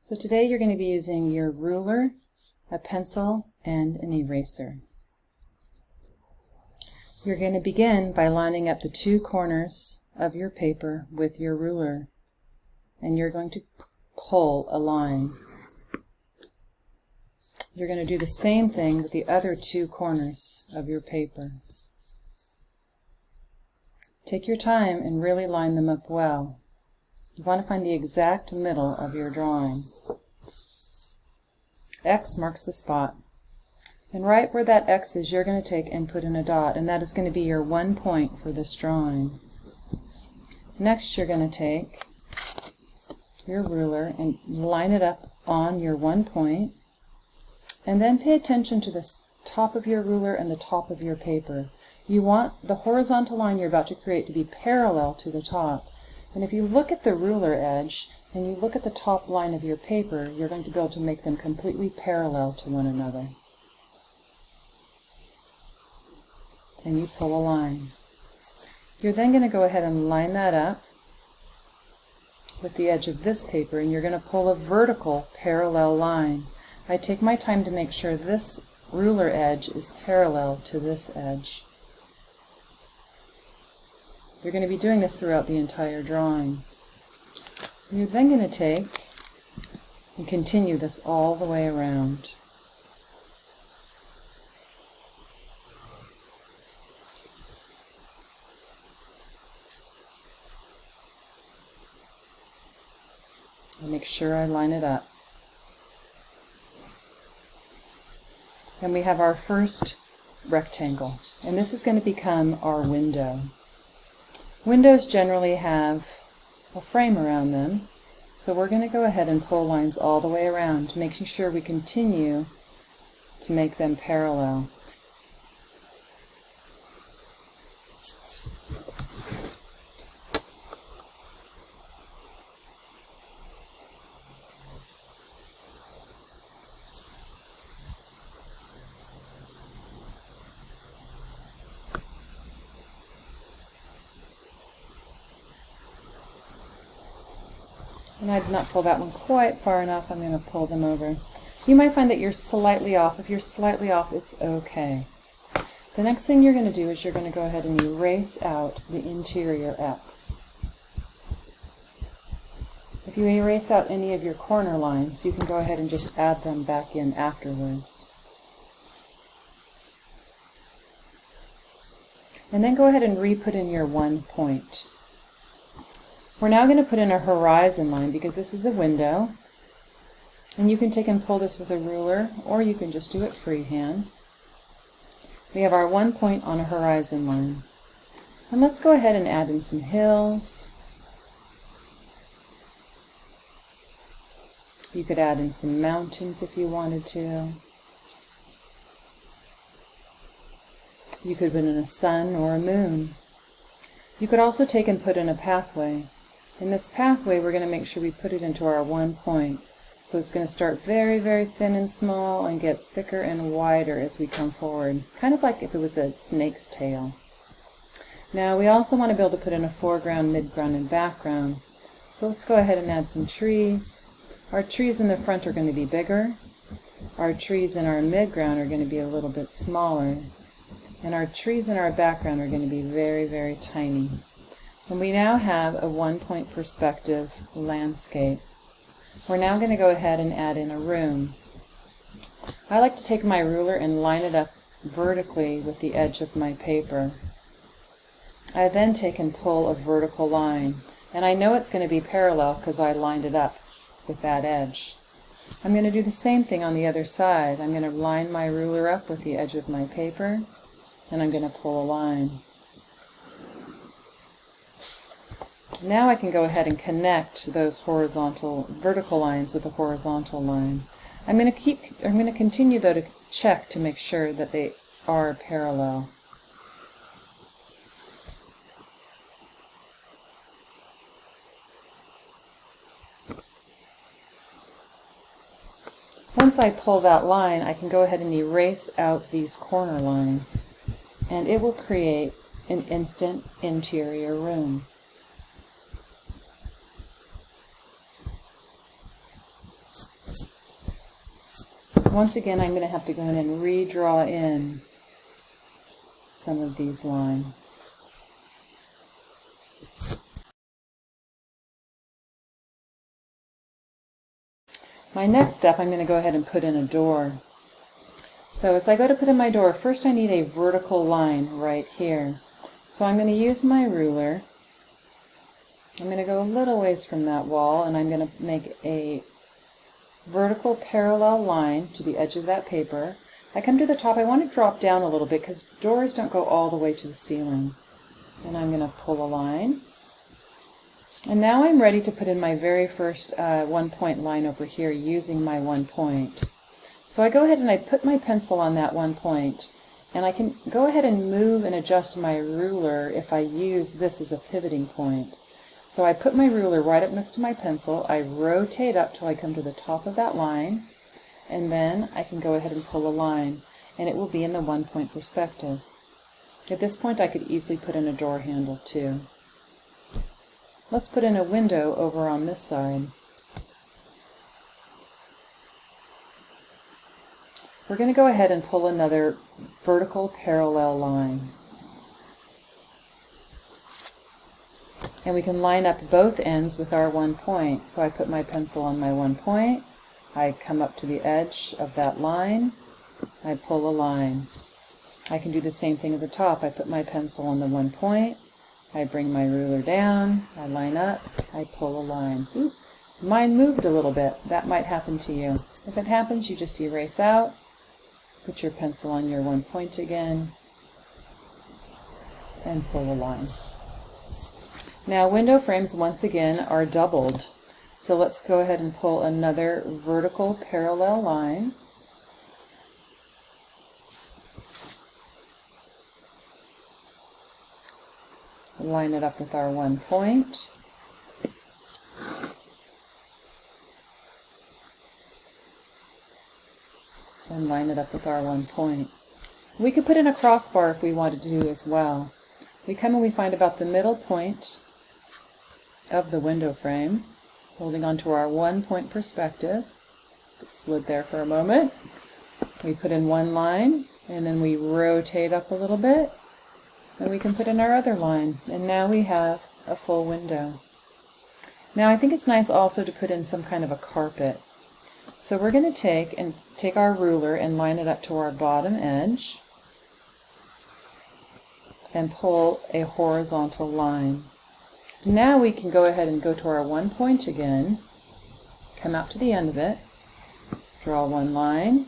So today you're going to be using your ruler, a pencil, and an eraser. You're going to begin by lining up the two corners of your paper with your ruler, and you're going to pull a line. You're going to do the same thing with the other two corners of your paper. Take your time and really line them up well. You want to find the exact middle of your drawing. X marks the spot. And right where that X is, you're going to take and put in a dot, and that is going to be your 1 point for this drawing. Next, you're going to take your ruler and line it up on your 1 point, and then pay attention to the top of your ruler and the top of your paper. You want the horizontal line you're about to create to be parallel to the top. And if you look at the ruler edge and you look at the top line of your paper, you're going to be able to make them completely parallel to one another. And you pull a line. You're then going to go ahead and line that up with the edge of this paper, and you're going to pull a vertical parallel line. I take my time to make sure this ruler edge is parallel to this edge. You're going to be doing this throughout the entire drawing. You're then going to take and continue this all the way around. And make sure I line it up. And we have our first rectangle, and this is going to become our window. Windows generally have a frame around them, so we're going to go ahead and pull lines all the way around, making sure we continue to make them parallel. And I did not pull that one quite far enough. I'm going to pull them over. You might find that you're slightly off. If you're slightly off, it's okay. The next thing you're going to do is you're going to go ahead and erase out the interior X. If you erase out any of your corner lines, you can go ahead and just add them back in afterwards. And then go ahead and re-put in your 1 point. We're now going to put in a horizon line because this is a window, and you can take and pull this with a ruler, or you can just do it freehand. We have our 1 point on a horizon line. And let's go ahead and add in some hills. You could add in some mountains if you wanted to. You could put in a sun or a moon. You could also take and put in a pathway. In this pathway, we're going to make sure we put it into our 1 point. So it's going to start very, very thin and small and get thicker and wider as we come forward, kind of like if it was a snake's tail. Now we also want to be able to put in a foreground, midground, and background. So let's go ahead and add some trees. Our trees in the front are going to be bigger. Our trees in our midground are going to be a little bit smaller. And our trees in our background are going to be very, very tiny. And we now have a 1 point perspective landscape. We're now going to go ahead and add in a room. I like to take my ruler and line it up vertically with the edge of my paper. I then take and pull a vertical line. And I know it's going to be parallel because I lined it up with that edge. I'm going to do the same thing on the other side. I'm going to line my ruler up with the edge of my paper, and I'm going to pull a line. Now I can go ahead and connect those vertical lines with a horizontal line. I'm going to continue though to check to make sure that they are parallel. Once I pull that line, I can go ahead and erase out these corner lines, and it will create an instant interior room. Once again, I'm going to have to go in and redraw in some of these lines. My next step, I'm going to go ahead and put in a door. So as I go to put in my door, first I need a vertical line right here. So I'm going to use my ruler. I'm going to go a little ways from that wall, and I'm going to make a vertical parallel line to the edge of that paper. I come to the top. I want to drop down a little bit because doors don't go all the way to the ceiling. And I'm going to pull a line. And now I'm ready to put in my very first 1 point line over here using my 1 point. So I go ahead and I put my pencil on that 1 point, and I can go ahead and move and adjust my ruler if I use this as a pivoting point. So I put my ruler right up next to my pencil, I rotate up till I come to the top of that line, and then I can go ahead and pull a line, and it will be in the 1 point perspective. At this point I could easily put in a door handle too. Let's put in a window over on this side. We're going to go ahead and pull another vertical parallel line. And we can line up both ends with our 1 point. So I put my pencil on my 1 point, I come up to the edge of that line, I pull a line. I can do the same thing at the top. I put my pencil on the 1 point, I bring my ruler down, I line up, I pull a line. Ooh, mine moved a little bit. That might happen to you. If it happens, you just erase out, put your pencil on your 1 point again, and pull a line. Now window frames once again are doubled. So let's go ahead and pull another vertical parallel line. Line it up with our 1 point. And line it up with our 1 point. We could put in a crossbar if we wanted to as well. We come and we find about the middle point of the window frame, holding onto our 1 point perspective. It slid there for a moment. We put in one line, and then we rotate up a little bit, and we can put in our other line, and now we have a full window. Now I think it's nice also to put in some kind of a carpet. So we're going to take our ruler and line it up to our bottom edge and pull a horizontal line. Now we can go ahead and go to our 1 point again, come out to the end of it, draw one line,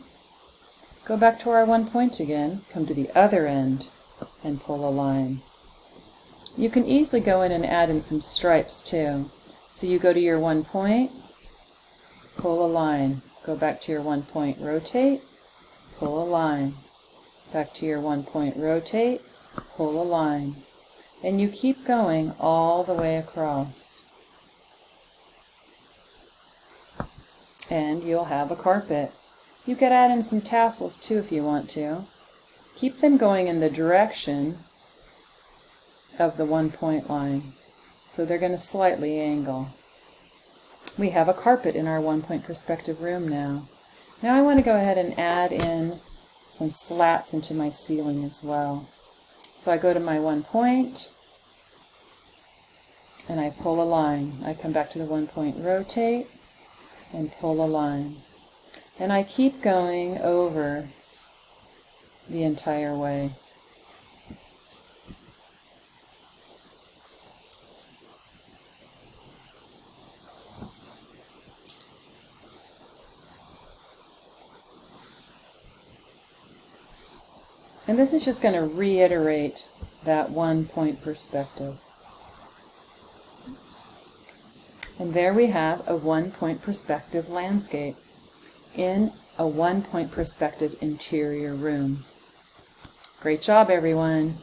go back to our 1 point again, come to the other end, and pull a line. You can easily go in and add in some stripes too. So you go to your 1 point, pull a line, go back to your 1 point, rotate, pull a line, back to your 1 point, rotate, pull a line. And you keep going all the way across. And you'll have a carpet. You could add in some tassels too if you want to. Keep them going in the direction of the 1 point line. So they're going to slightly angle. We have a carpet in our 1 point perspective room now. Now I want to go ahead and add in some slats into my ceiling as well. So I go to my 1 point, and I pull a line. I come back to the 1 point, rotate, and pull a line. And I keep going over the entire way. And this is just going to reiterate that 1 point perspective. And there we have a 1 point perspective landscape in a 1 point perspective interior room. Great job, everyone.